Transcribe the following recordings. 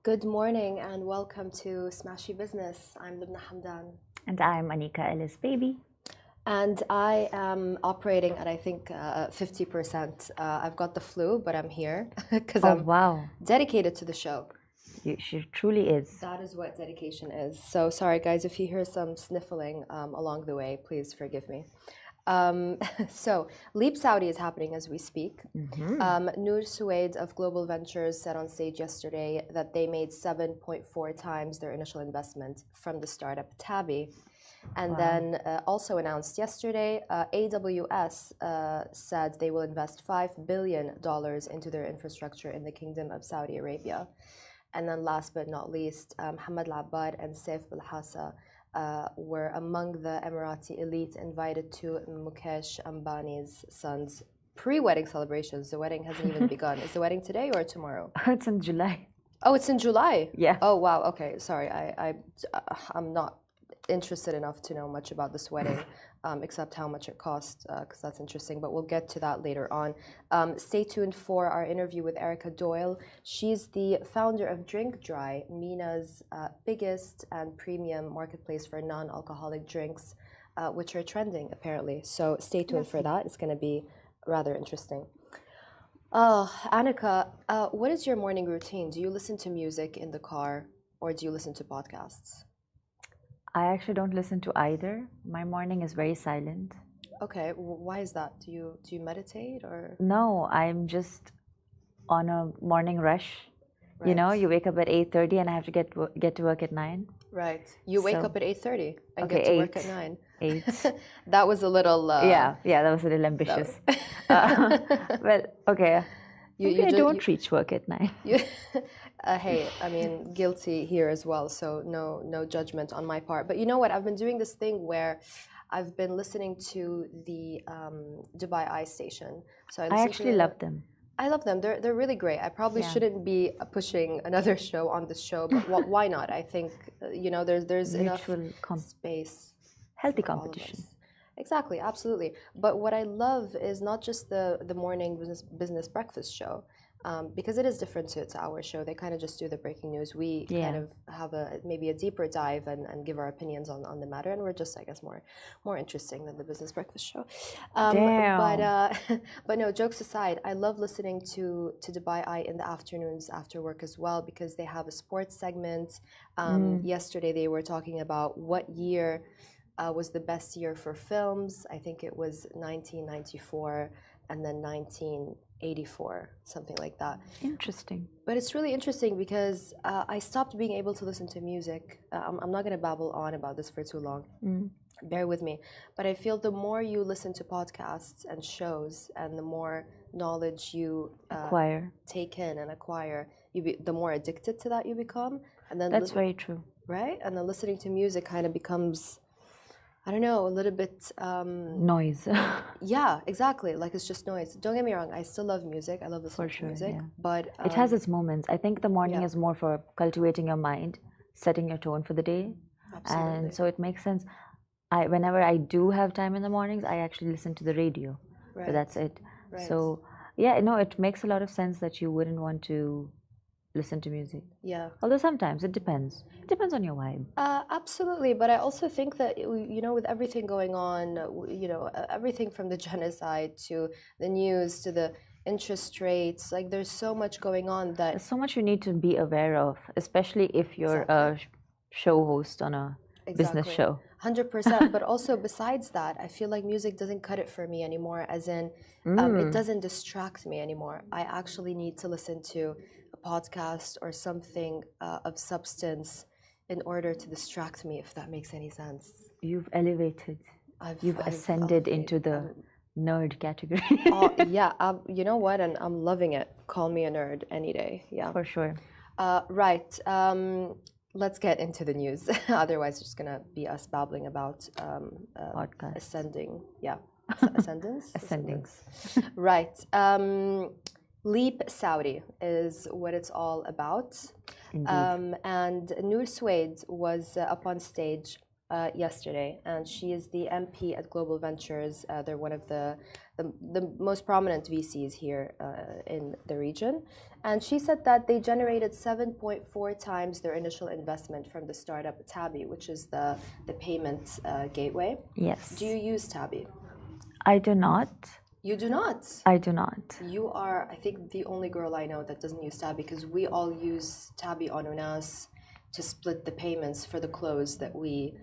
Good morning and welcome to Smashi Business. I'm Lubna Hamdan. And I'm Anika Ellis Baby. And I am operating at, I think, 50%. I've got the flu, but I'm here because I'm wow. dedicated to the show. She truly is. That is what dedication is. So sorry, guys, if you hear some sniffling along the way, please forgive me. So Leap Saudi is happening as we speak. Noor Sweid of Global Ventures said on stage yesterday that they made 7.4 times their initial investment from the startup Tabi. And then also announced yesterday, AWS said they will invest $5 billion into their infrastructure in the Kingdom of Saudi Arabia. And then last but not least, Hamad Al-Abbad and Saif Al-Hassa were among the Emirati elite invited to Mukesh Ambani's son's pre-wedding celebrations. The wedding hasn't even begun. Is the wedding today or tomorrow? It's in July. Oh, it's in July? Yeah. Oh, wow. Okay, sorry. I'm not interested enough to know much about this wedding, except how much it cost, because that's interesting, but we'll get to that later on. Stay tuned for our interview with Erica Doyle. She's the founder of Drink Dry, MENA's biggest and premium marketplace for non-alcoholic drinks, which are trending, apparently. So stay tuned for that. It's going to be rather interesting. Annika, what is your morning routine? Do you listen to music in the car or do you listen to podcasts? I actually don't listen to either. My morning is very silent. Okay, why is that? Do you meditate or? No, I'm just on a morning rush. Right. You know, you wake up at 8:30 and I have to get to work at 9. Right. You wake up at 8:30 and okay, get to 8, work at 9. 8. That was a little. Yeah, that was a little ambitious. Well, okay. Maybe I don't reach work at 9. Hey, I mean, guilty here as well, so no judgment on my part. But you know what? I've been doing this thing where I've been listening to the Dubai Eye station. So I actually love them. I love them. They're really great. I probably shouldn't be pushing another show on this show, but why not? I think there's enough space. Healthy competition. Exactly, absolutely. But what I love is not just the morning business breakfast show, because it is different to our show. They kind of just do the breaking news. We kind of have maybe a deeper dive and give our opinions on the matter, and we're just, I guess, more interesting than the business breakfast show. But no, jokes aside, I love listening to Dubai Eye in the afternoons after work as well, because they have a sports segment. Yesterday they were talking about what year was the best year for films. I think it was 1994 and then 1984, something like that. Interesting. But it's really interesting because I stopped being able to listen to music. I'm not going to babble on about this for too long. Bear with me. But I feel the more you listen to podcasts and shows and the more knowledge you take in and acquire, the more addicted to that you become. And then that's very true. Right? And then listening to music kind of becomes, I don't know, a little bit... noise. Yeah, exactly. Like, it's just noise. Don't get me wrong. I still love music. I love listening to music. Yeah. But... it has its moments. I think the morning is more for cultivating your mind, setting your tone for the day. Absolutely. And so it makes sense. Whenever I do have time in the mornings, I actually listen to the radio. Right. But that's it. Right. So, it makes a lot of sense that you wouldn't want to listen to music. Yeah. Although sometimes it depends. It depends on your vibe. Absolutely. But I also think that, with everything going on, everything from the genocide to the news to the interest rates, like there's so much going on that... There's so much you need to be aware of, especially if you're a show host on a business show. 100%. But also besides that, I feel like music doesn't cut it for me anymore, as in it doesn't distract me anymore. I actually need to listen to a podcast or something of substance in order to distract me, if that makes any sense. You've elevated. You've ascended into the nerd category. You know what? And I'm loving it. Call me a nerd any day. Yeah. For sure. Right. Let's get into the news. Otherwise, it's just going to be us babbling about ascending. Yeah. Ascendance? Ascendings. Right. Leap Saudi is what it's all about. And Noor Sweid was up on stage yesterday, and she is the MP at Global Ventures. They're one of the most prominent VCs here in the region. And she said that they generated 7.4 times their initial investment from the startup Tabi, which is the payment gateway. Yes. Do you use Tabi? I do not. You do not? I do not. You are, I think, the only girl I know that doesn't use Tabi, because we all use Tabi on Unas to split the payments for the clothes that we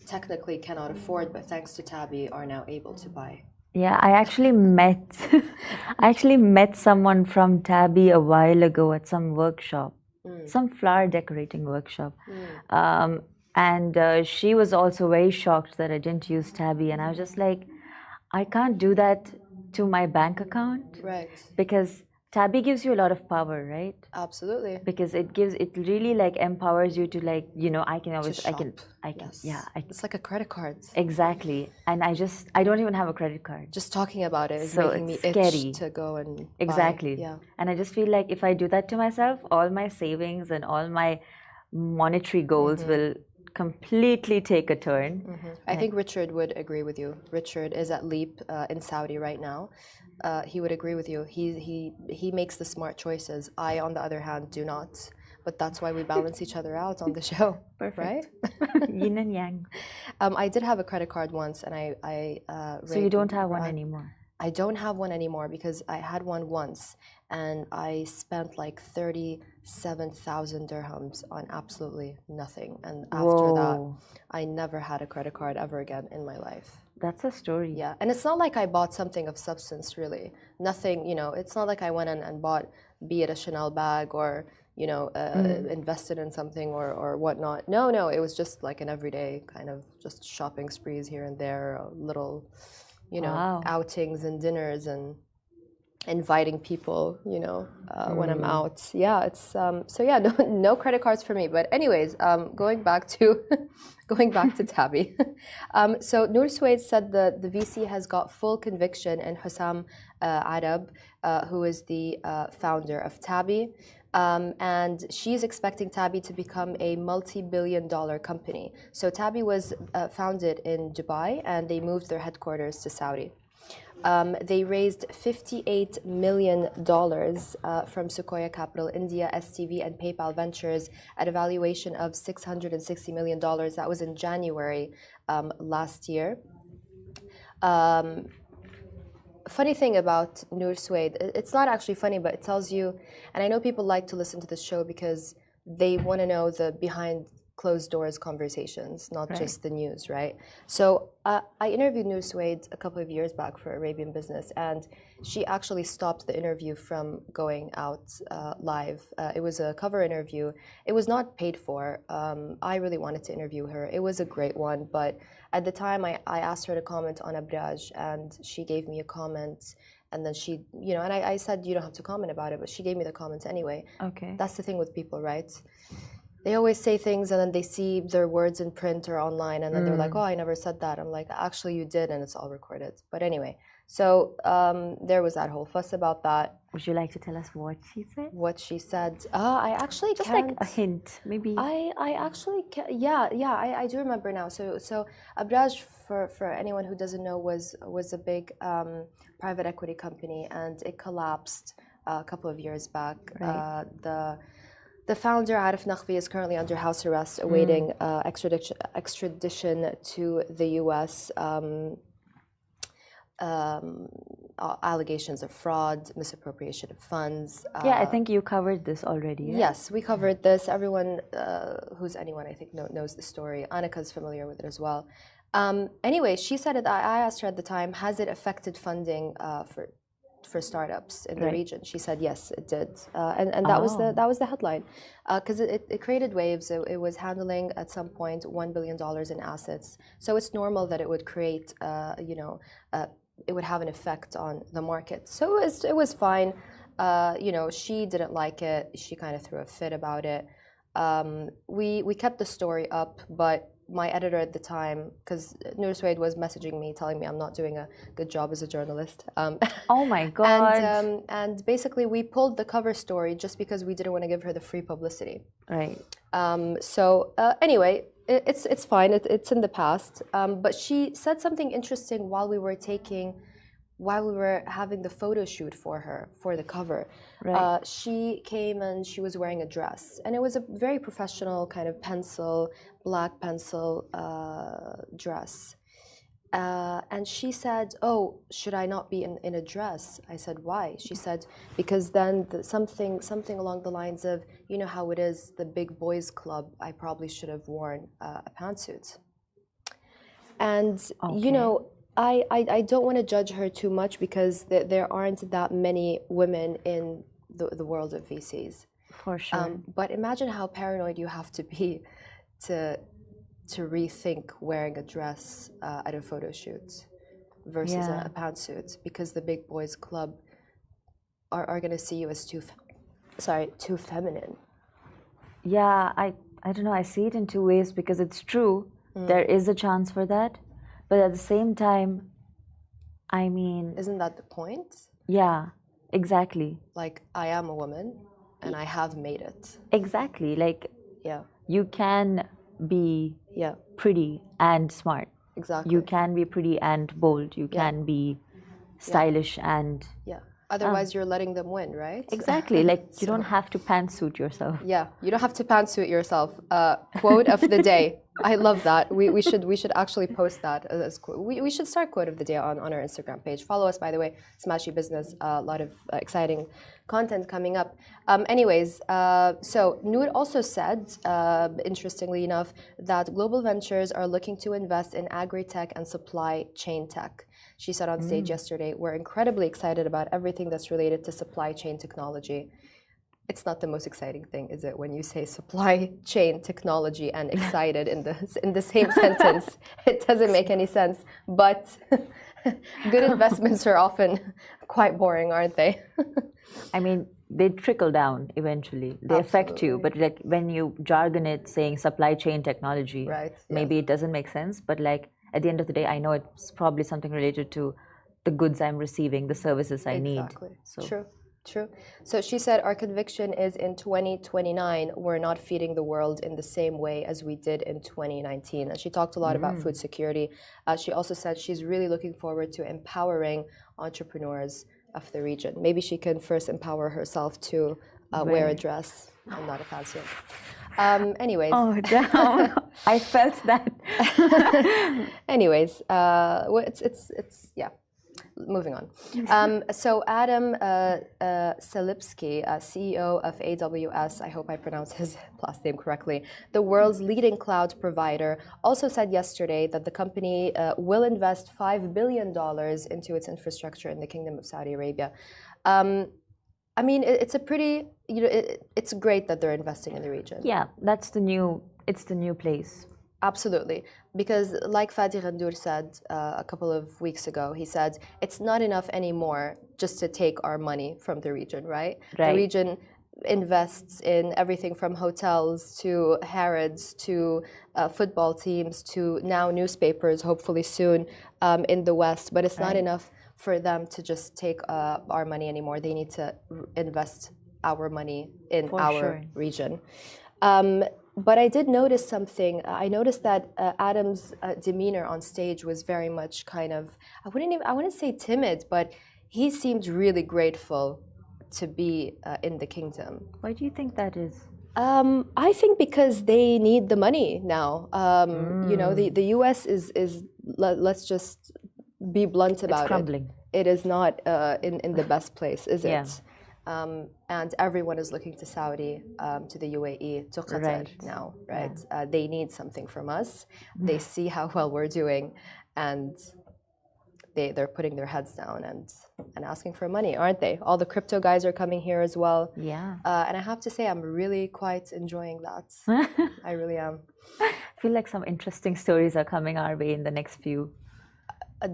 technically cannot afford, but thanks to Tabi are now able to buy. Yeah, I actually met someone from Tabi a while ago at some workshop, some flower decorating workshop. And she was also very shocked that I didn't use Tabi, and I was just like, I can't do that to my bank account. Right. Because Tabi gives you a lot of power, right? Absolutely. Because it really like empowers you to, like, you know, I can Yes. yeah. It's like a credit card. Exactly. And I don't even have a credit card. Just talking about it is So making me it's scary. itch to go and Exactly. buy. Yeah. And I just feel like if I do that to myself, all my savings and all my monetary goals will completely take a turn. I think Richard would agree with you. Richard is at Leap in Saudi right now. He would agree with you. He makes the smart choices. I, on the other hand, do not. But that's why we balance each other out on the show. Perfect. Right? Yin and yang. I did have a credit card once, and So you don't have one anymore? I don't have one anymore because I had one once, and I spent like 37,000 dirhams on absolutely nothing. And after that, I never had a credit card ever again in my life. That's a story. Yeah, and it's not like I bought something of substance, really. Nothing, you know, it's not like I went and bought, be it a Chanel bag or, you know, invested in something or whatnot. No, it was just like an everyday kind of just shopping sprees here and there, little, you know, outings and dinners and inviting people, you know, when I'm out. Yeah, it's so yeah, no credit cards for me. But anyways, going back to Tabi. So Noor Sweid said the VC has got full conviction in Hussam Arab, who is the founder of Tabi. And she's expecting Tabi to become a multi-billion-dollar company. So Tabi was founded in Dubai, and they moved their headquarters to Saudi. They raised $58 million from Sequoia Capital, India, STV, and PayPal Ventures at a valuation of $660 million. That was in January last year. Funny thing about Noor Sweid, it's not actually funny, but it tells you, and I know people like to listen to this show because they want to know the behind closed doors conversations, not just the news, right? So I interviewed Noor Sweid a couple of years back for Arabian Business, and she actually stopped the interview from going out live. It was a cover interview. It was not paid for. I really wanted to interview her. It was a great one, but at the time I asked her to comment on Abraj, and she gave me a comment. And then she, you know, and I said, you don't have to comment about it, but she gave me the comments anyway. Okay. That's the thing with people, right? They always say things and then they see their words in print or online and then they're like, oh, I never said that. I'm like, actually you did, and it's all recorded. But anyway, so there was that whole fuss about that. Would you like to tell us what she said? What she said? I actually just can't. Like a hint, maybe. I actually can, I do remember now. So Abraj, for anyone who doesn't know, was a big private equity company, and it collapsed a couple of years back. Right. The founder, Arif Naqvi, is currently under house arrest, awaiting extradition to the U.S. Allegations of fraud, misappropriation of funds. Yeah, I think you covered this already. Right? Yes, we covered this. Everyone who's anyone, I think, knows the story. Annika's familiar with it as well. Anyway, she said it. I asked her at the time, has it affected funding for startups in the region? She said yes, it did, and that was the headline, because it created waves. It was handling at some point $1 billion in assets, so it's normal that it would create, it would have an effect on the market. So it was fine. She didn't like it. She kind of threw a fit about it. We kept the story up, but my editor at the time, because Noor Sweid was messaging me, telling me I'm not doing a good job as a journalist. Oh my God. And basically, we pulled the cover story just because we didn't want to give her the free publicity. Right. Anyway, it's fine. It's in the past. But she said something interesting while we were having the photo shoot for her for the cover. Right. She came and she was wearing a dress, and it was a very professional kind of black pencil dress. And she said, "Oh, should I not be in a dress?" I said, "Why?" She said, "Because then something along the lines of, you know how it is, the big boys club. I probably should have worn a pantsuit." And you know, I don't want to judge her too much because there aren't that many women in the world of VCs. For sure. But imagine how paranoid you have to be to rethink wearing a dress at a photo shoot versus a pantsuit, because the big boys club are going to see you as too feminine. Yeah, I don't know. I see it in two ways because it's true. There is a chance for that. But at the same time, I mean... Isn't that the point? Yeah, exactly. Like, I am a woman and I have made it. Exactly. Like, you can be pretty and smart. Exactly. You can be pretty and bold. You can be stylish and... Yeah. Otherwise, you're letting them win, right? Exactly. Like, you don't have to pantsuit yourself. Yeah, you don't have to pantsuit yourself. Quote of the day. I love that. We should actually post that as we should start quote of the day on our Instagram page. Follow us, by the way, Smashi Business. A lot of exciting content coming up. So Noor also said, interestingly enough, that global ventures are looking to invest in agri-tech and supply chain tech. She said on stage yesterday, "We're incredibly excited about everything that's related to supply chain technology." It's not the most exciting thing, is it, when you say supply chain technology and excited in the same sentence? It doesn't make any sense. But good investments are often quite boring, aren't they? I mean, they trickle down eventually. They affect you. But like when you jargon it saying supply chain technology, maybe it doesn't make sense. But like at the end of the day, I know it's probably something related to the goods I'm receiving, the services I need. So. True. So she said, "Our conviction is in 2029, we're not feeding the world in the same way as we did in 2019. And she talked a lot about food security. She also said she's really looking forward to empowering entrepreneurs of the region. Maybe she can first empower herself to wear a dress and not a pantsuit. Anyways. Oh, damn. I felt that. Anyways, it's yeah. Moving on. So Adam Selipsky, CEO of AWS, I hope I pronounced his last name correctly, the world's leading cloud provider, also said yesterday that the company will invest $5 billion into its infrastructure in the Kingdom of Saudi Arabia. I mean, it's a pretty, it's great that they're investing in the region. Yeah, it's the new place. Absolutely. Because like Fatih Ghandour said a couple of weeks ago, he said, it's not enough anymore just to take our money from the region, right? The region invests in everything from hotels to Harrods to football teams to now newspapers, hopefully soon in the West. But it's not enough for them to just take our money anymore. They need to invest our money in our region. But I did notice something. I noticed that Adam's demeanor on stage was very much kind of, I wouldn't say timid, but he seemed really grateful to be in the kingdom. Why do you think that is? I think because they need the money now. The US is let's just be blunt about it's crumbling. It is not in the best place, is it? And everyone is looking to Saudi, to the UAE, to Qatar now, right? They need something from us. They see how well we're doing, and they're putting their heads down and asking for money, aren't they? All the crypto guys are coming here as well. Yeah. And I have to say, I'm really quite enjoying that. I really am. I feel like some interesting stories are coming our way in the next few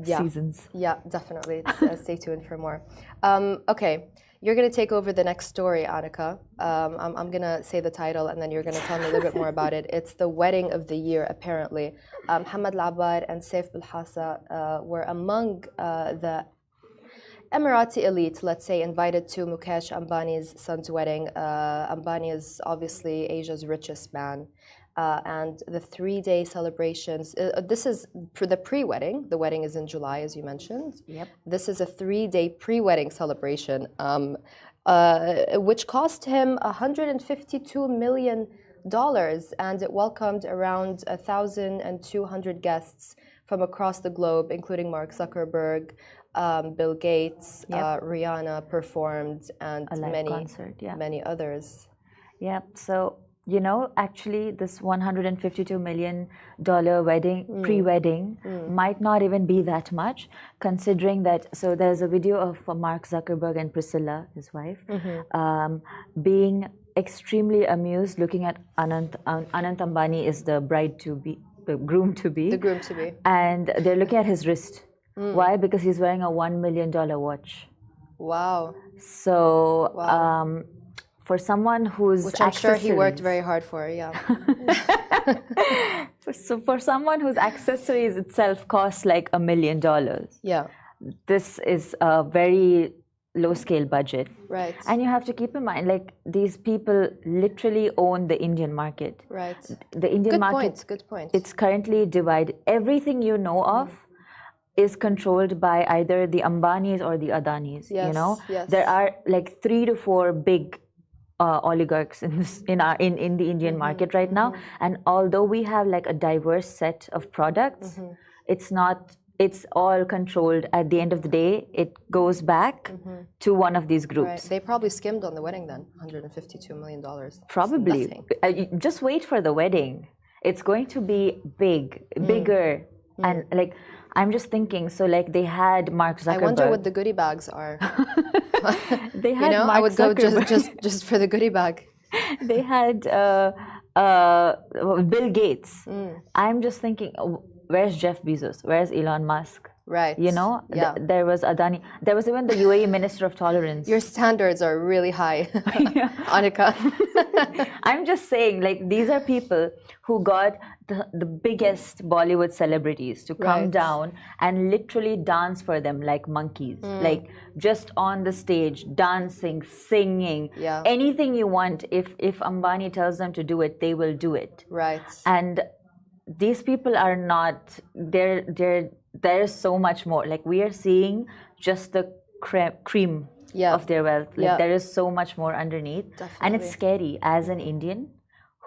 seasons. Yeah, definitely. Stay tuned for more. Okay. you're going to take over the next story, Annika. I'm going to say the title and then you're going to tell me a little bit more about it. It's the wedding of the year, apparently. Hamad Labar and Saif Bilhassa were among the Emirati elite, let's say, invited to Mukesh Ambani's son's wedding. Ambani is obviously Asia's richest man. And the 3-day celebrations, this is for the pre-wedding. The wedding is in July, as you mentioned. Yep. This is a 3-day pre-wedding celebration, which cost him $152 million, and it welcomed around 1,200 guests from across the globe, including Mark Zuckerberg, Bill Gates, Rihanna performed, and many others. Yep. So, actually, this $152 million wedding, pre-wedding, might not even be that much, considering that. So there's a video of Mark Zuckerberg and Priscilla, his wife, being extremely amused, looking at Anant Ambani is the bride-to-be, the groom-to-be. The groom-to-be. And they're looking at his wrist. Why? Because he's wearing a $1 million watch. Wow. So, for someone who's which I'm sure he worked very hard for, yeah. So for someone whose accessories itself costs like $1 million. Yeah. This is a very low scale budget. Right. And you have to keep in mind, like, these people literally own the Indian market. Right. The Indian market. Good point. It's currently divided. Everything you know of is controlled by either the Ambanis or the Adanis. Yes, yes. There are like 3 to 4 big oligarchs in the Indian market right now, and although we have like a diverse set of products, it's all controlled. At the end of the day, it goes back to one of these groups. Right. They probably skimmed on the wedding then, $152 million. Probably. Just wait for the wedding. It's going to be bigger, and like, I'm just thinking, so like they had Mark Zuckerberg. I wonder what the goodie bags are. They had Mark I would Zuckerberg. go just for the goodie bag. They had Bill Gates. I'm just thinking, where's Jeff Bezos? Where's Elon Musk? Right. There was Adani. There was even the UAE Minister of Tolerance. Your standards are really high, Annika. I'm just saying, like, these are people who got the biggest Bollywood celebrities to come down and literally dance for them like monkeys. Like, just on the stage, dancing, singing, anything you want. If Ambani tells them to do it, they will do it. Right. And these people are not, there's so much more. Like, we are seeing just the cream of their wealth. Like, there is so much more underneath. Definitely. And it's scary as an Indian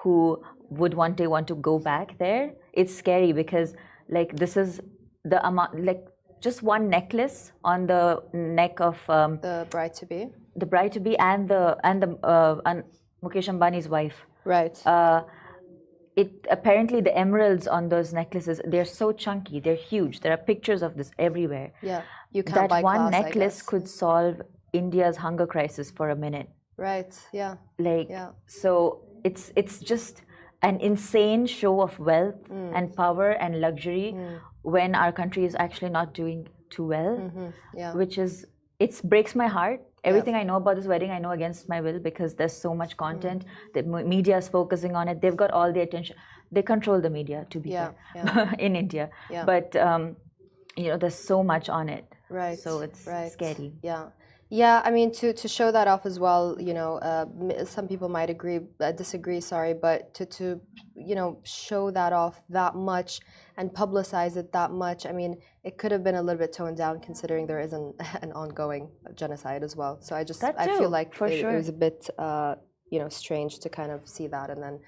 who would one day want to go back there. It's scary because, like, this is the amount, like, just one necklace on the neck of the bride-to-be. The bride-to-be and Mukesh Ambani's wife. Right. Apparently the emeralds on those necklaces, they're so chunky, they're huge. There are pictures of this everywhere. Yeah, you can't buy that one class, necklace could solve India's hunger crisis for a minute. Right. Yeah. So it's just an insane show of wealth and power and luxury when our country is actually not doing too well. Which is, it breaks my heart. Everything I know about this wedding, I know against my will, because there's so much content. The media is focusing on it. They've got all the attention. They control the media, to be fair, in India. Yeah. But there's so much on it. Right. So it's scary. Yeah. Yeah, I mean, to show that off as well, some people might disagree, but to show that off that much and publicize it that much, I mean, it could have been a little bit toned down considering there is an ongoing genocide as well. So I feel like it was a bit, strange to kind of see that. And then,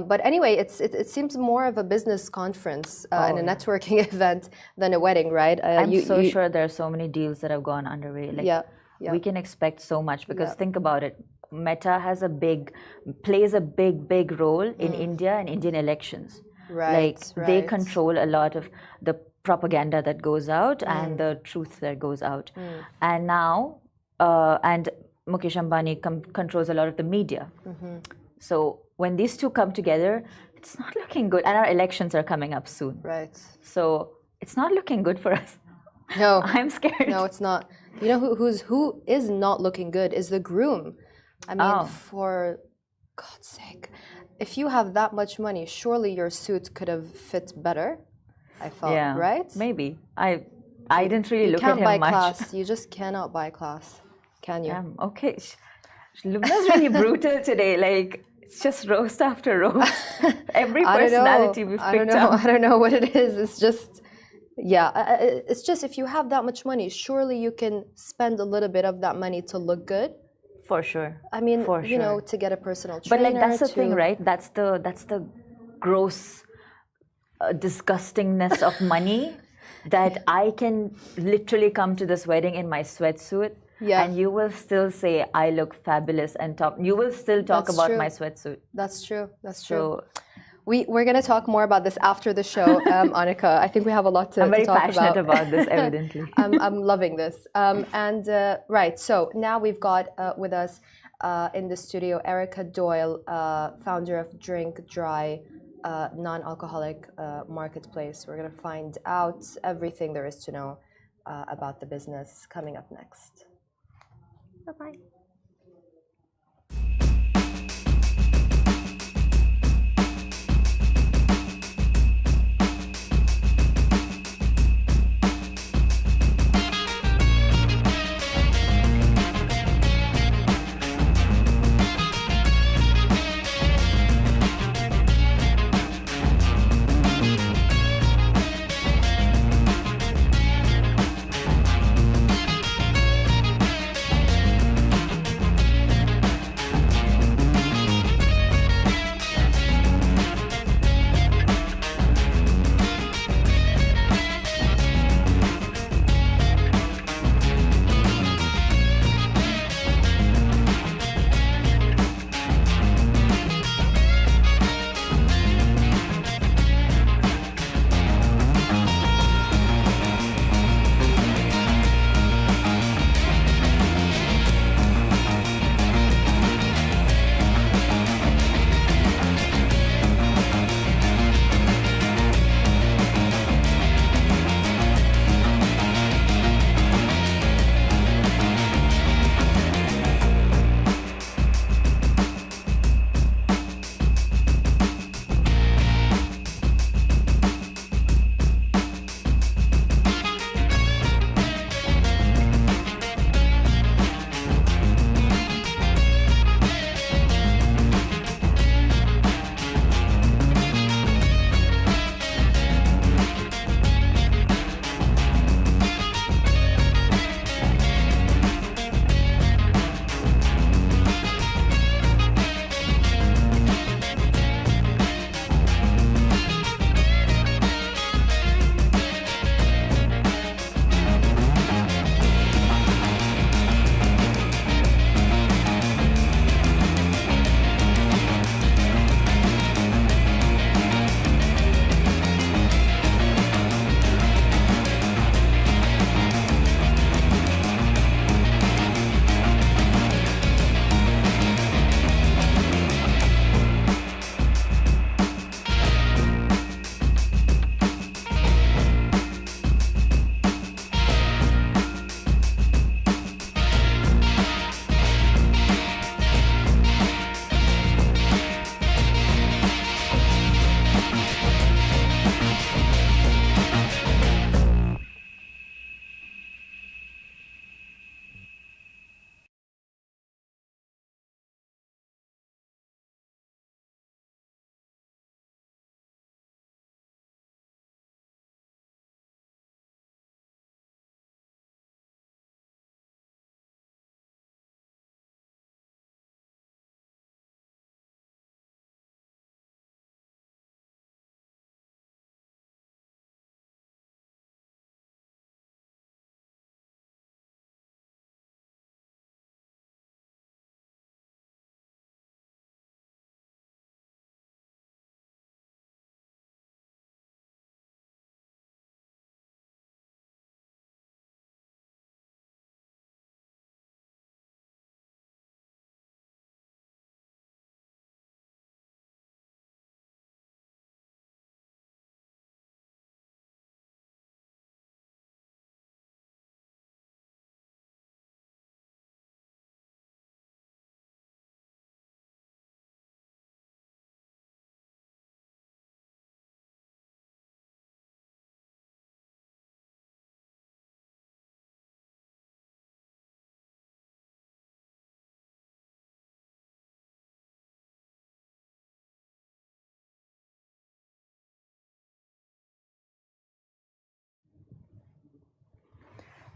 but anyway, it seems more of a business conference and a networking event than a wedding, right? I'm sure there are so many deals that have gone underway. Like, we can expect so much because think about it. Meta plays a big role in India and Indian elections. Right. They control a lot of the propaganda that goes out and the truth that goes out. And now, and Mukesh Ambani controls a lot of the media. So when these two come together, it's not looking good. And our elections are coming up soon. Right. So it's not looking good for us. No. I'm scared. No, it's not. You know who is not looking good is the groom. I mean, for God's sake, if you have that much money, surely your suit could have fit better. I felt, right? Maybe. I didn't really look at him You can't buy much. class. You just cannot buy class, can you? Okay. Lubna's really brutal today. Like, it's just roast after roast. Every personality we've picked up. I don't know what it is. It's just, it's just if you have that much money, surely you can spend a little bit of that money to look good. For sure. I mean, you know, to get a personal trainer. But like that's the thing, right? That's the gross disgustingness of money that I can literally come to this wedding in my sweatsuit. Yeah. And you will still say I look fabulous and top. You will still talk about my sweatsuit. That's true. That's true. So, we're going to talk more about this after the show, Annika. I think we have a lot to talk about. I'm very passionate about this, evidently. I'm loving this. Right, so now we've got with us in the studio Erica Doyle, founder of Drink Dry, non-alcoholic marketplace. We're going to find out everything there is to know about the business coming up next. Bye-bye.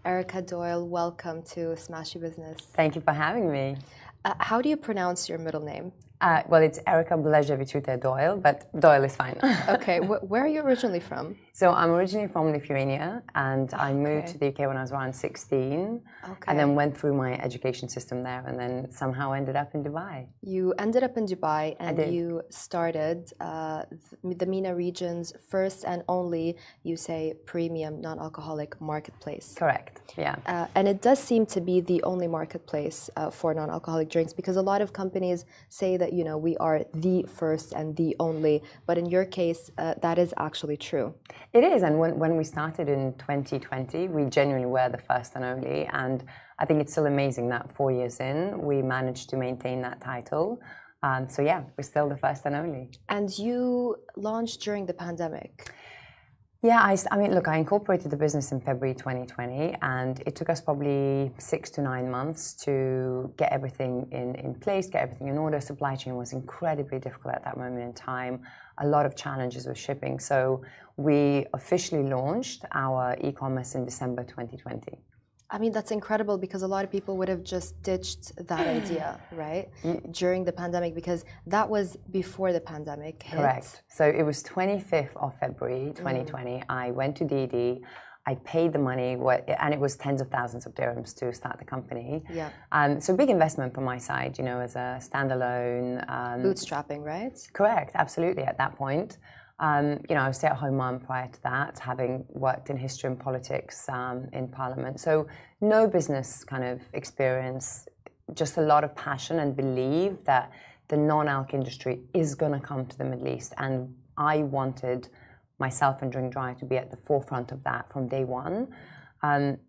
Erica Doyle, welcome to Smashi Business. Thank you for having me. How do you pronounce your middle name? Well, it's Erica Blezhevich Doyle, but Doyle is fine. Okay, where are you originally from? So I'm originally from Lithuania, and I moved to the UK when I was around 16, and then went through my education system there, and then somehow ended up in Dubai. You ended up in Dubai, and you started the MENA region's first and only, you say, premium non-alcoholic marketplace. Correct, yeah. And it does seem to be the only marketplace for non-alcoholic drinks, because a lot of companies say that, you know, we are the first and the only, but in your case, that is actually true. It is, and when we started in 2020, we genuinely were the first and only, and I think it's still amazing that 4 years in, we managed to maintain that title. So yeah, we're still the first and only. And you launched during the pandemic. Yeah, I mean, look, I incorporated the business in February 2020, and it took us probably 6 to 9 months to get everything in place, get everything in order. Supply chain was incredibly difficult at that moment in time. A lot of challenges with shipping. So we officially launched our e-commerce in December 2020. I mean, that's incredible, because a lot of people would have just ditched that idea, right? During the pandemic, because that was before the pandemic hit. Correct. So it was 25th of February 2020. I went to DD. I paid the money, and it was tens of thousands of dirhams to start the company. Yeah. So big investment from my side, you know, as a standalone. Bootstrapping, right? Correct, absolutely. At that point, you know, I was a stay-at-home mom prior to that, having worked in history and politics in Parliament. So no business kind of experience, just a lot of passion and belief that the non-alc industry is going to come to the Middle East. And I wanted myself and Drink Dry to be at the forefront of that from day one. And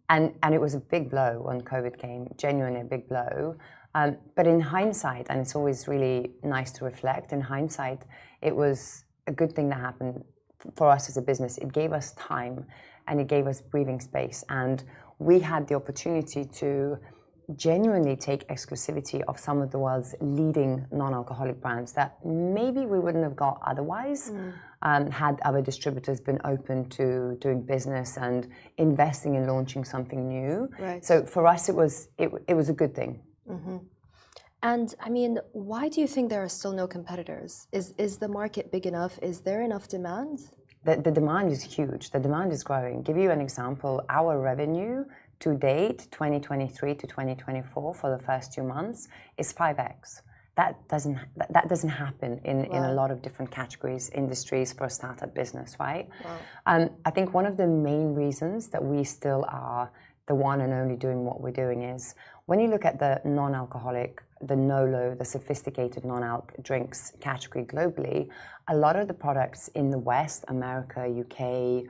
it was a big blow when COVID came, genuinely a big blow. But in hindsight, and it's always really nice to reflect, in hindsight, it was a good thing that happened for us as a business. It gave us time and it gave us breathing space. And we had the opportunity to genuinely take exclusivity of some of the world's leading non-alcoholic brands that maybe we wouldn't have got otherwise, had other distributors been open to doing business and investing in launching something new. Right. So for us, it was a good thing. Mm-hmm. And I mean, why do you think there are still no competitors? Is the market big enough? Is there enough demand? The demand is huge. The demand is growing. Give you an example, our revenue to date, 2023 to 2024, for the first 2 months, is 5x. That doesn't happen in a lot of different categories, industries for a startup business, right? Wow. I think one of the main reasons that we still are the one and only doing what we're doing is when you look at the non-alcoholic, the NOLO, the sophisticated non-alc drinks category globally, a lot of the products in the West, America, UK,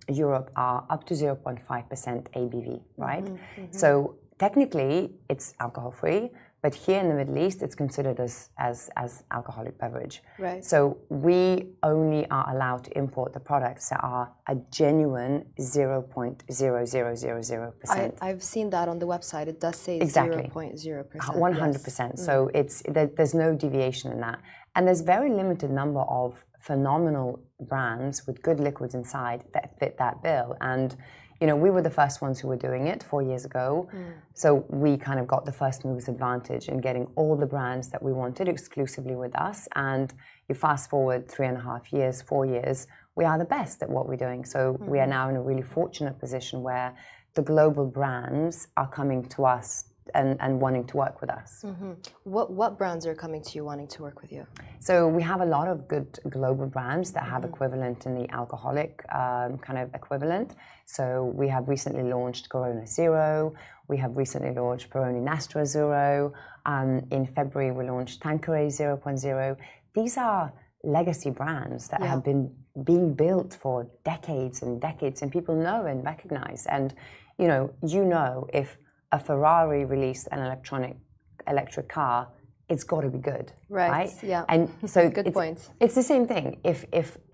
Europe are up to 0.5% ABV, right? Mm-hmm. So technically it's alcohol-free, but here in the Middle East, it's considered as alcoholic beverage. Right. So we only are allowed to import the products that are a genuine 0.0000%. I've seen that on the website. It does say Exactly. 0.0%. 100%. Yes. So there's no deviation in that. And there's very limited number of phenomenal brands with good liquids inside that fit that bill. And you know, we were the first ones who were doing it 4 years ago. So we kind of got the first mover's advantage in getting all the brands that we wanted exclusively with us. And you fast forward 3.5 years, 4 years, we are the best at what we're doing. So we are now in a really fortunate position where the global brands are coming to us and wanting to work with us. Mm-hmm. What brands are coming to you wanting to work with you? So we have a lot of good global brands that have equivalent in the alcoholic kind of equivalent. So we have recently launched Corona Zero. We have recently launched Peroni Nastra Zero. In February, we launched Tanqueray 0.0. These are legacy brands that have been being built for decades and decades, and people know and recognize. And you know, if a Ferrari released an electric car, it's got to be good, right? Yeah. And so good point. It's the same thing. If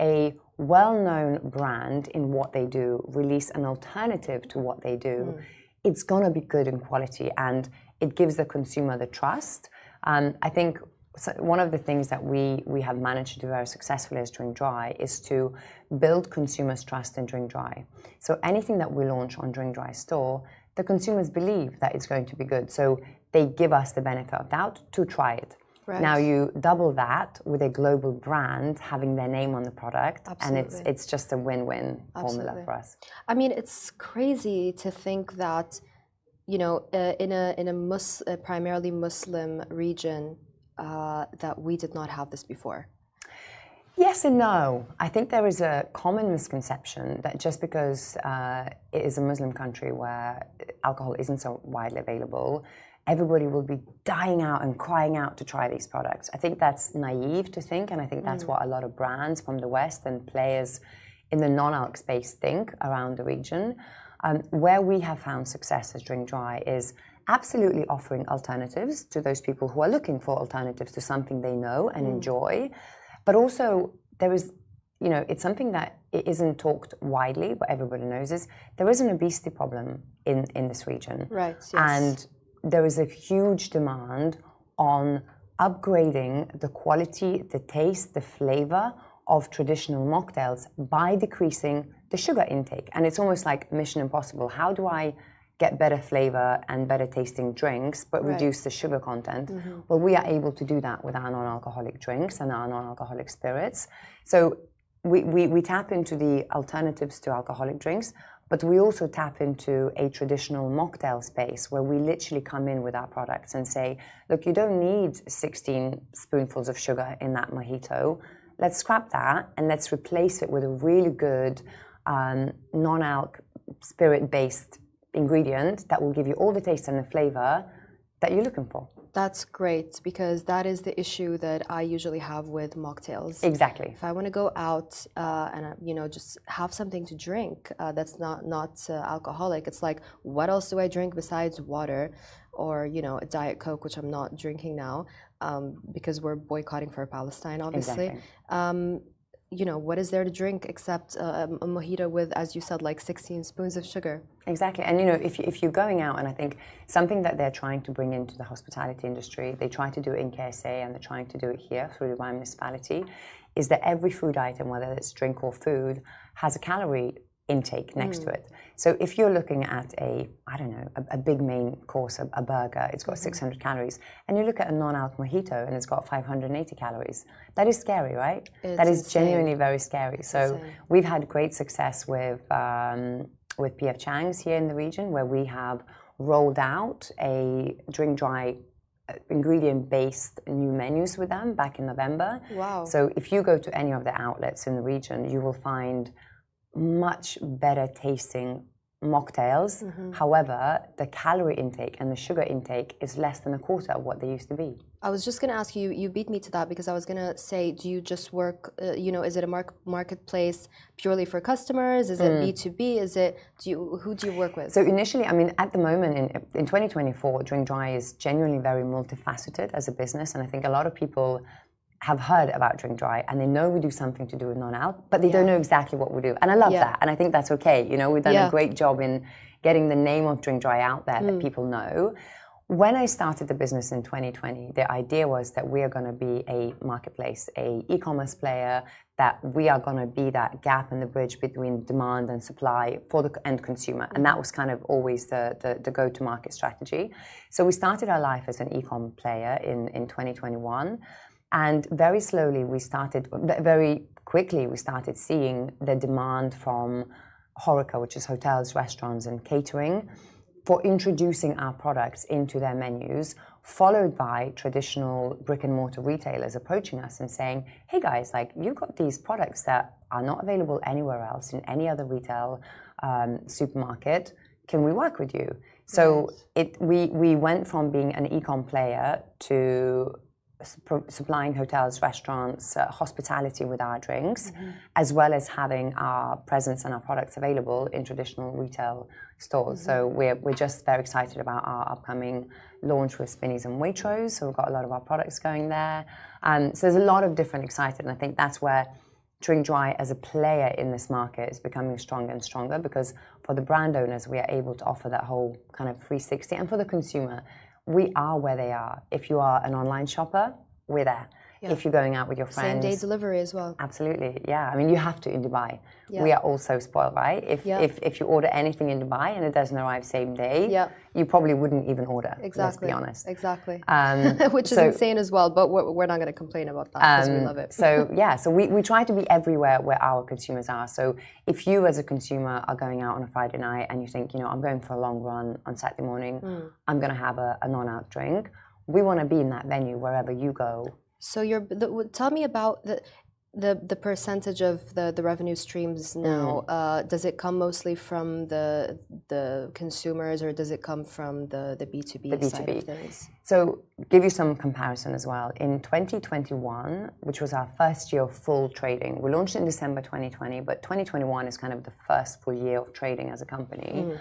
a well-known brand in what they do release an alternative to what they do, it's gonna be good in quality, and it gives the consumer the trust. I think so one of the things that we have managed to do very successfully as Drink Dry is to build consumers' trust in Drink Dry. So anything that we launch on Drink Dry store, the consumers believe that it's going to be good. So they give us the benefit of doubt to try it. Right. Now you double that with a global brand having their name on the product, Absolutely. and it's just a win-win formula for us. I mean, it's crazy to think that, you know, in a primarily Muslim region, that we did not have this before. Yes and no. I think there is a common misconception that just because it is a Muslim country where alcohol isn't so widely available, everybody will be dying out and crying out to try these products. I think that's naive to think, and I think that's what a lot of brands from the West and players in the non-alc space think around the region. Where we have found success as Drink Dry is absolutely offering alternatives to those people who are looking for alternatives to something they know and enjoy. But also there is, you know, it's something that it isn't talked widely, but everybody knows is there is an obesity problem in this region. Right, yes. And there is a huge demand on upgrading the quality, the taste, the flavor of traditional mocktails by decreasing the sugar intake. And it's almost like mission impossible. How do I get better flavor and better tasting drinks, but reduce the sugar content? Well, we are able to do that with our non-alcoholic drinks and our non-alcoholic spirits. So we tap into the alternatives to alcoholic drinks, but we also tap into a traditional mocktail space where we literally come in with our products and say, look, you don't need 16 spoonfuls of sugar in that mojito. Let's scrap that and let's replace it with a really good non-alc spirit-based ingredient that will give you all the taste and the flavor that you're looking for. That's great, because that is the issue that I usually have with mocktails. Exactly. If I want to go out and you know, just have something to drink that's not alcoholic, it's like, what else do I drink besides water, or you know, a Diet Coke, which I'm not drinking now because we're boycotting for Palestine, obviously. Exactly. You know, what is there to drink except a mojito with, as you said, like 16 spoons of sugar? Exactly. And, you know, if you're going out, and I think something that they're trying to bring into the hospitality industry, they try to do it in KSA and they're trying to do it here through the Wine Municipality, is that every food item, whether it's drink or food, has a calorie intake next to it. So if you're looking at a big main course, a burger, it's got 600 calories, and you look at a non-alc mojito and it's got 580 calories, that is scary, right? That is genuinely very scary. So we've had great success with PF Chang's here in the region, where we have rolled out a Drink Dry ingredient-based new menus with them back in November. Wow. So if you go to any of the outlets in the region, you will find much better tasting mocktails. However, the calorie intake and the sugar intake is less than a quarter of what they used to be. I was just going to ask you, you beat me to that, because I was going to say, do you just work, you know, is it a marketplace purely for customers? Is it B2B? Who do you work with? So initially, I mean, at the moment in 2024, Drink Dry is genuinely very multifaceted as a business. And I think a lot of people have heard about Drink Dry and they know we do something to do with non-alc, but they don't know exactly what we do. And I love that. And I think that's okay. You know, we've done a great job in getting the name of Drink Dry out there that people know. When I started the business in 2020, the idea was that we are going to be a marketplace, a e-commerce player, that we are going to be that gap in the bridge between demand and supply for the end consumer. And that was kind of always the go-to-market strategy. So we started our life as an e-com player in 2021. And very quickly, we started seeing the demand from HoReCa, which is hotels, restaurants, and catering, for introducing our products into their menus, followed by traditional brick and mortar retailers approaching us and saying, hey guys, like, you've got these products that are not available anywhere else in any other retail supermarket. Can we work with you? So we went from being an e-com player to supplying hotels, restaurants, hospitality with our drinks, as well as having our presence and our products available in traditional retail stores. So we're just very excited about our upcoming launch with Spinneys and Waitrose. So we've got a lot of our products going there. So there's a lot of different excited, and I think that's where Drink Dry as a player in this market is becoming stronger and stronger, because for the brand owners, we are able to offer that whole kind of 360, and for the consumer, we are where they are. If you are an online shopper, we're there. Yeah. If you're going out with your friends. Same day delivery as well. Absolutely, yeah. I mean, you have to in Dubai. Yeah. We are all so spoiled, right? If you order anything in Dubai and it doesn't arrive same day, you probably wouldn't even order. Exactly. Let's be honest. Exactly. Which is insane as well, but we're not going to complain about that because we love it. So we try to be everywhere where our consumers are. So if you as a consumer are going out on a Friday night and you think, I'm going for a long run on Saturday morning, I'm going to have a non-alc drink, we want to be in that venue wherever you go. So tell me about the percentage of the revenue streams now. Does it come mostly from the consumers or does it come from the B2B side of things? So give you some comparison as well. In 2021, which was our first year of full trading, we launched in December 2020, but 2021 is kind of the first full year of trading as a company.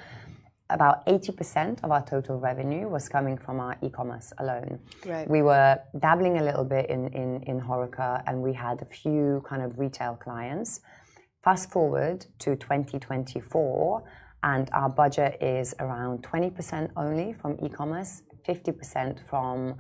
About 80% of our total revenue was coming from our e-commerce alone. Right. We were dabbling a little bit in HoReCa and we had a few kind of retail clients. Fast forward to 2024 and our budget is around 20% only from e-commerce, 50% from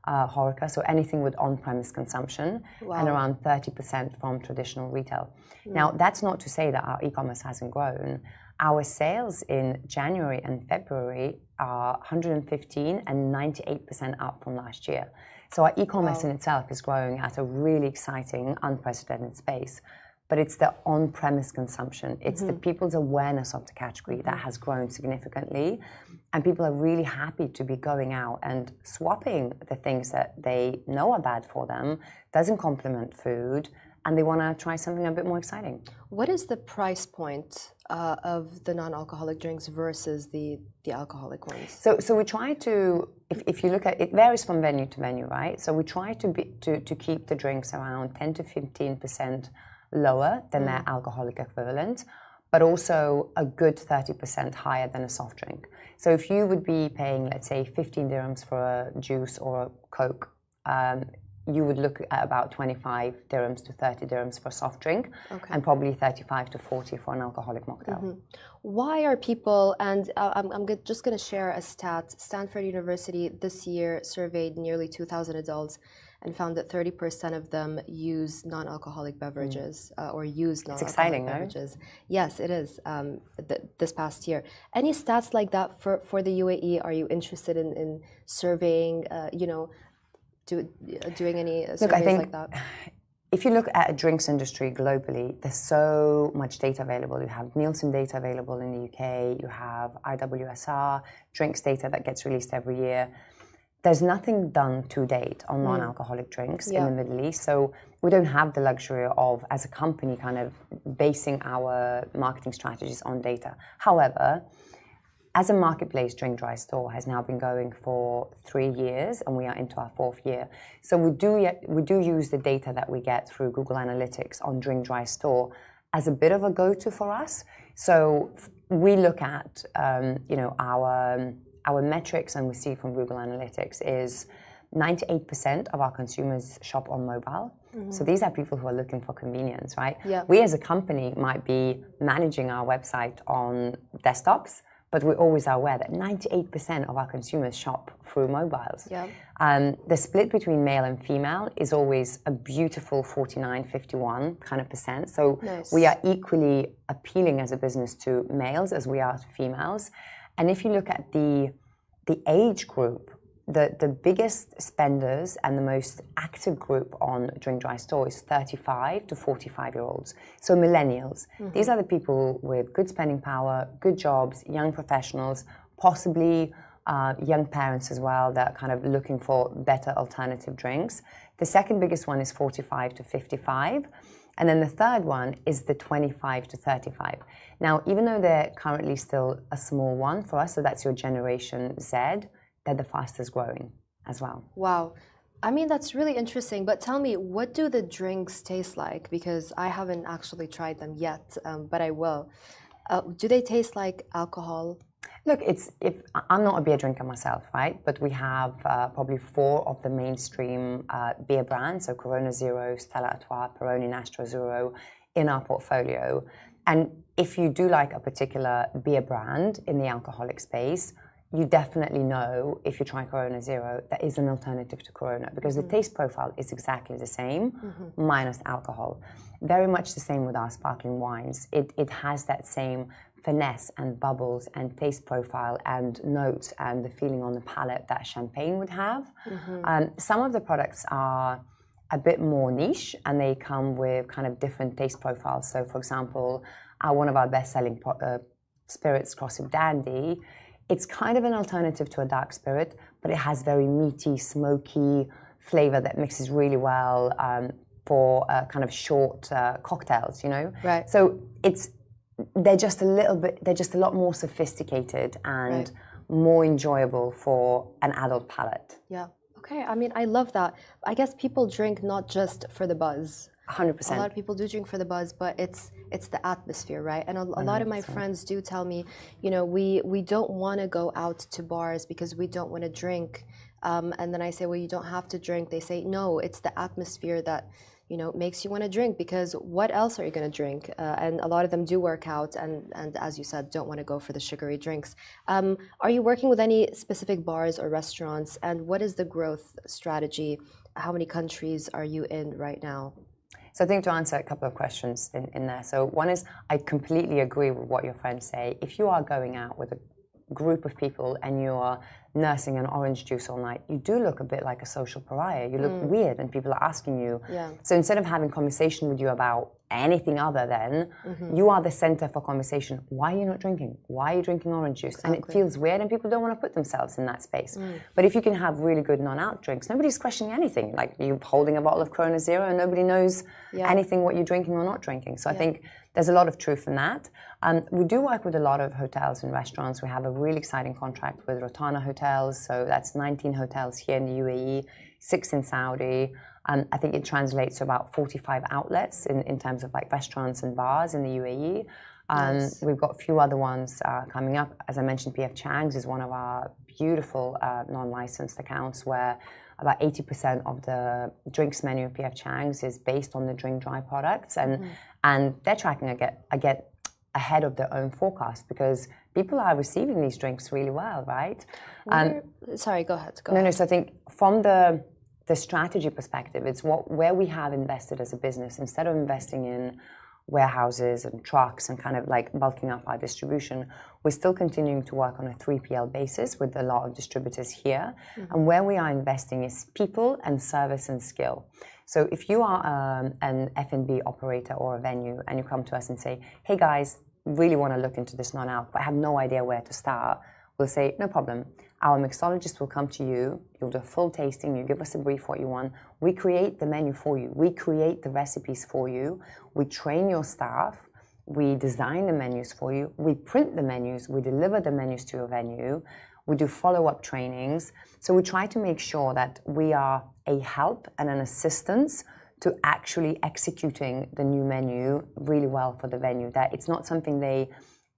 HoReCa, so anything with on-premise consumption, and around 30% from traditional retail. Now, that's not to say that our e-commerce hasn't grown. Our sales in January and February are 115 and 98% up from last year. So our e-commerce in itself is growing at a really exciting, unprecedented pace. But it's the on-premise consumption. It's the people's awareness of the category that has grown significantly. And people are really happy to be going out and swapping the things that they know are bad for them, doesn't complement food, and they want to try something a bit more exciting. What is the price point of the non-alcoholic drinks versus the alcoholic ones? So we try to, if you look at it, varies from venue to venue, right? So we try to keep the drinks around 10 to 15% lower than their alcoholic equivalent, but also a good 30% higher than a soft drink. So if you would be paying, let's say, 15 dirhams for a juice or a Coke, you would look at about 25 dirhams to 30 dirhams for a soft drink, and probably 35 to 40 for an alcoholic mocktail. Why are people, and I'm just going to share a stat, Stanford University this year surveyed nearly 2,000 adults and found that 30% of them use non-alcoholic beverages or use non-alcoholic beverages. Right? Yes, it is, this past year. Any stats like that for the UAE? Are you interested in surveying, doing any surveys like that? If you look at a drinks industry globally, there's so much data available. You have Nielsen data available in the UK, you have IWSR, drinks data that gets released every year. There's nothing done to date on non-alcoholic drinks in the Middle East, so we don't have the luxury of, as a company, kind of basing our marketing strategies on data. However, as a marketplace, Drink Dry Store has now been going for 3 years, and we are into our 4th year. So we do use the data that we get through Google Analytics on Drink Dry Store as a bit of a go-to for us. So we look at, our metrics, and we see from Google Analytics is 98% of our consumers shop on mobile. So these are people who are looking for convenience, right? Yeah. We as a company might be managing our website on desktops, but we always are aware that 98% of our consumers shop through mobiles. Yeah. The split between male and female is always a beautiful 49-51 kind of percent. So we are equally appealing as a business to males as we are to females. And if you look at the age group, the biggest spenders and the most active group on Drink Dry Store is 35 to 45-year-olds. So millennials. These are the people with good spending power, good jobs, young professionals, possibly young parents as well that are kind of looking for better alternative drinks. The second biggest one is 45 to 55. And then the third one is the 25 to 35. Now, even though they're currently still a small one for us, so that's your Generation Z, they're the fastest growing as well. Wow. I mean, that's really interesting. But tell me, what do the drinks taste like? Because I haven't actually tried them yet, but I will. Do they taste like alcohol? Look, I'm not a beer drinker myself, right? But we have probably 4 of the mainstream beer brands, so Corona Zero, Stella Artois, Peroni Nastro Zero, in our portfolio. And if you do like a particular beer brand in the alcoholic space, you definitely know if you try Corona Zero, there is an alternative to Corona because the taste profile is exactly the same, minus alcohol. Very much the same with our sparkling wines. It has that same finesse and bubbles and taste profile and notes and the feeling on the palate that champagne would have. Some of the products are a bit more niche and they come with kind of different taste profiles. So, for example, one of our best-selling spirits, Crossed Dandy, it's kind of an alternative to a dark spirit, but it has very meaty, smoky flavor that mixes really well for kind of short cocktails, you know? Right. So they're just a lot more sophisticated and more enjoyable for an adult palate. Yeah. Okay. I mean, I love that. I guess people drink not just for the buzz. 100%. A lot of people do drink for the buzz, but it's the atmosphere, right? And a lot of my friends do tell me, you know, we don't want to go out to bars because we don't want to drink. And then I say, well, you don't have to drink. They say, no, it's the atmosphere that, you know, makes you want to drink because what else are you going to drink? And a lot of them do work out and as you said, don't want to go for the sugary drinks. Are you working with any specific bars or restaurants? And what is the growth strategy? How many countries are you in right now? So I think to answer a couple of questions in there. So one is, I completely agree with what your friends say. If you are going out with a group of people and you are nursing an orange juice all night, you do look a bit like a social pariah. You look weird and people are asking you. Yeah. So instead of having conversation with you about anything other than, you are the center for conversation. Why are you not drinking? Why are you drinking orange juice? Exactly. And it feels weird and people don't want to put themselves in that space. But if you can have really good non-alc drinks, nobody's questioning anything. Like you holding a bottle of Corona Zero and nobody knows anything what you're drinking or not drinking. So I think there's a lot of truth in that. We do work with a lot of hotels and restaurants. We have a really exciting contract with Rotana Hotels. So that's 19 hotels here in the UAE, 6 in Saudi. I think it translates to about 45 outlets in terms of like restaurants and bars in the UAE. Nice. We've got a few other ones coming up. As I mentioned, PF Chang's is one of our beautiful non-licensed accounts where about 80% of the drinks menu of PF Chang's is based on the drink dry products. And they're tracking ahead of their own forecast because people are receiving these drinks really well, right? Sorry, go ahead. No, so I think from the strategy perspective, it's where we have invested as a business. Instead of investing in warehouses and trucks and kind of like bulking up our distribution, we're still continuing to work on a 3PL basis with a lot of distributors here. And where we are investing is people and service and skill. So if you are an F&B operator or a venue and you come to us and say, hey guys, really want to look into this non-alc, but I have no idea where to start, we'll say, no problem. Our mixologist will come to you, you'll do a full tasting, you give us a brief what you want, we create the menu for you, we create the recipes for you, we train your staff, we design the menus for you, we print the menus, we deliver the menus to your venue, we do follow-up trainings. So we try to make sure that we are a help and an assistance to actually executing the new menu really well for the venue, that it's not something they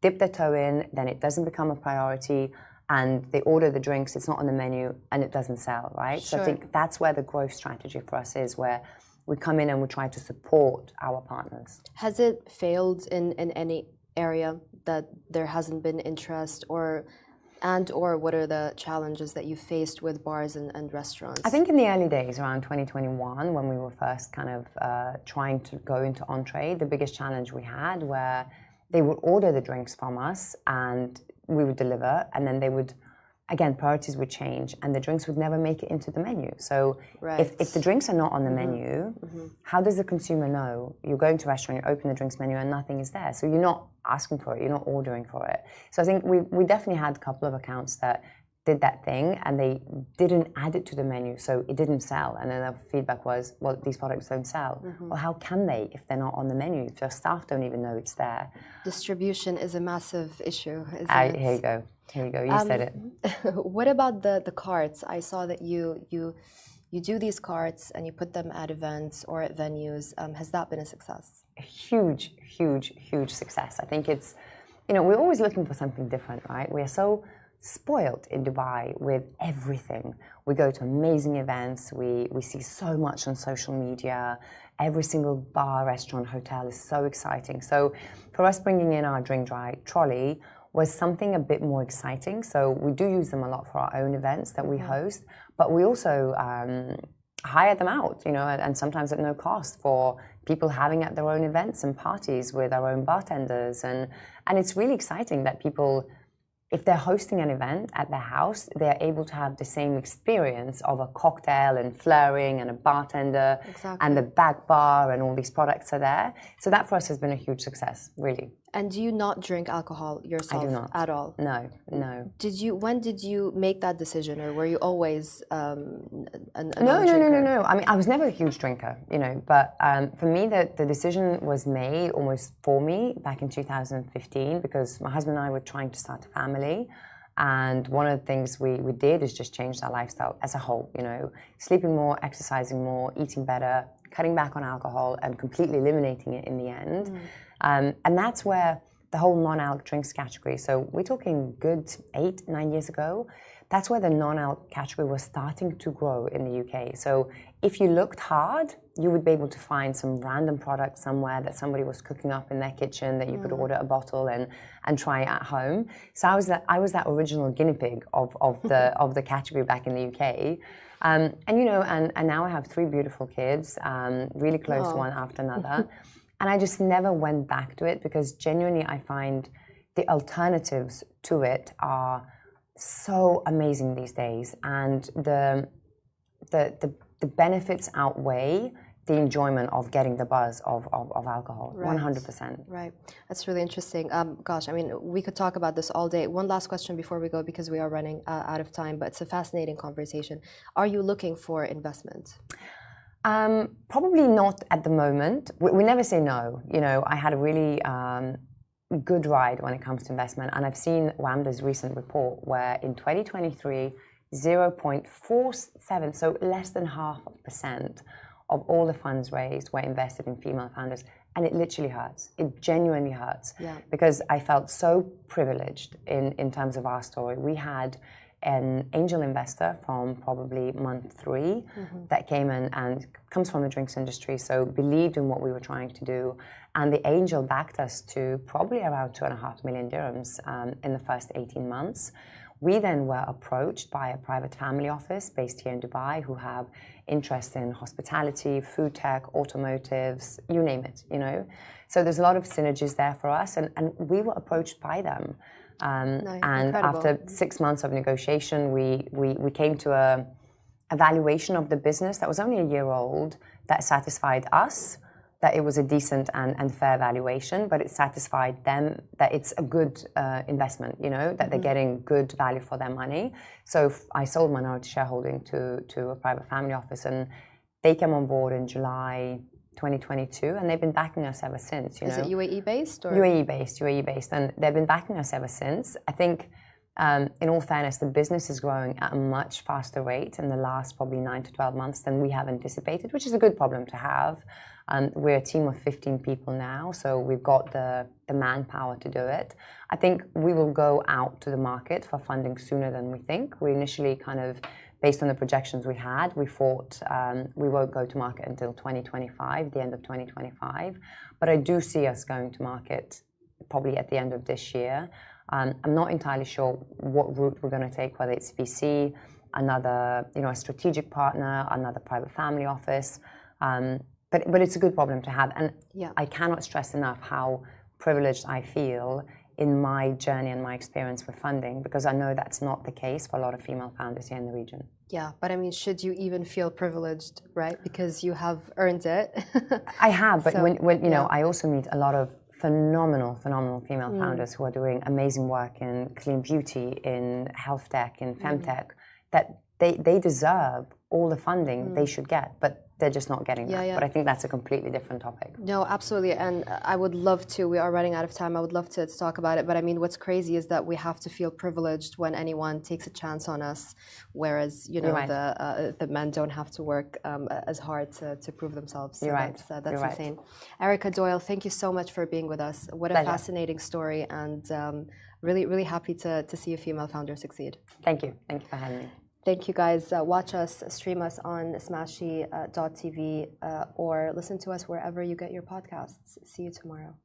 dip their toe in, then it doesn't become a priority, and they order the drinks, it's not on the menu, and it doesn't sell, right? Sure. So I think that's where the growth strategy for us is, where we come in and we try to support our partners. Has it failed in any area that there hasn't been interest or what are the challenges that you faced with bars and restaurants? I think in the early days, around 2021, when we were first kind of trying to go into entree, the biggest challenge we had where they would order the drinks from us and we would deliver, and then they would, again, priorities would change and the drinks would never make it into the menu. So if the drinks are not on the menu, how does the consumer know? You're going to a restaurant, you open the drinks menu and nothing is there. So you're not asking for it, you're not ordering for it. So I think we definitely had a couple of accounts that did that thing and they didn't add it to the menu, so it didn't sell. And then the feedback was, well, these products don't sell. Well, how can they if they're not on the menu, if their staff don't even know it's there? Distribution is a massive issue, isn't it? Here you go, you said it. What about the carts? I saw that you do these carts and you put them at events or at venues. Has that been a success? Huge success. I think it's, we're always looking for something different, right? We are so spoiled in Dubai with everything. We go to amazing events. We see so much on social media. Every single bar, restaurant, hotel is so exciting. So for us bringing in our drink dry trolley, was something a bit more exciting. So we do use them a lot for our own events that we host, but we also hire them out, and sometimes at no cost for people having at their own events and parties with our own bartenders. And it's really exciting that people, if they're hosting an event at their house, they're able to have the same experience of a cocktail and flirting and a bartender and the back bar and all these products are there. So that for us has been a huge success, really. And do you not drink alcohol yourself? I do not. At all? No. When did you make that decision, or were you always a non-drinker? No. I mean, I was never a huge drinker, but for me, the decision was made almost for me back in 2015 because my husband and I were trying to start a family. And one of the things we did is just change our lifestyle as a whole, sleeping more, exercising more, eating better, cutting back on alcohol and completely eliminating it in the end. And that's where the whole non-alc drinks category, so we're talking good 8-9 years ago, that's where the non-alc category was starting to grow in the UK. So if you looked hard, you would be able to find some random product somewhere that somebody was cooking up in their kitchen that you could order a bottle and try at home. So I was that original guinea pig of the category back in the UK. And now I have 3 beautiful kids, really close one after another. And I just never went back to it because genuinely I find the alternatives to it are so amazing these days, and the benefits outweigh the enjoyment of getting the buzz of alcohol. 100%. Right. That's really interesting. Gosh, I mean, we could talk about this all day. One last question before we go, because we are running out of time, but it's a fascinating conversation. Are you looking for investment? Probably not at the moment. We never say no. I had a really good ride when it comes to investment, and I've seen WAMDA's recent report where in 2023, 0.47, so less than 0.5% of all the funds raised were invested in female founders, and it literally hurts. It genuinely hurts because I felt so privileged in terms of our story. We had an angel investor from probably month 3 that came in and comes from the drinks industry, so believed in what we were trying to do. And the angel backed us to probably around 2.5 million dirhams in the first 18 months. We then were approached by a private family office based here in Dubai who have interest in hospitality, food tech, automotives, you name it, So there's a lot of synergies there for us, and we were approached by them. And after 6 months of negotiation, we came to a valuation of the business that was only a year old that satisfied us, that it was a decent and fair valuation, but it satisfied them that it's a good investment, that they're getting good value for their money. So I sold minority shareholding to a private family office, and they came on board in July 2022, and they've been backing us ever since. Is it UAE based or UAE based, and they've been backing us ever since. I think, in all fairness, the business is growing at a much faster rate in the last probably 9 to 12 months than we have anticipated, which is a good problem to have. We're a team of 15 people now, so we've got the manpower to do it. I think we will go out to the market for funding sooner than we think. We initially kind of, based on the projections we had, we thought we won't go to market until 2025, the end of 2025. But I do see us going to market probably at the end of this year. I'm not entirely sure what route we're going to take, whether it's VC, another, a strategic partner, another private family office. But it's a good problem to have. And I cannot stress enough how privileged I feel in my journey and my experience with funding, because I know that's not the case for a lot of female founders here in the region. Yeah, but I mean, should you even feel privileged, right? Because you have earned it. I have, but when I also meet a lot of phenomenal female founders who are doing amazing work in clean beauty, in health tech, in femtech, that they deserve all the funding they should get, but they're just not getting that. But I think that's a completely different topic. No, absolutely. And I would love to, we are running out of time, I would love to talk about it. But I mean, what's crazy is that we have to feel privileged when anyone takes a chance on us, whereas, the men don't have to work as hard to prove themselves. So that's insane. Erica Doyle, thank you so much for being with us. What a fascinating story, and really, really happy to see a female founder succeed. Thank you. Thank you for having me. Thank you, guys. Watch us, stream us on smashi.tv or listen to us wherever you get your podcasts. See you tomorrow.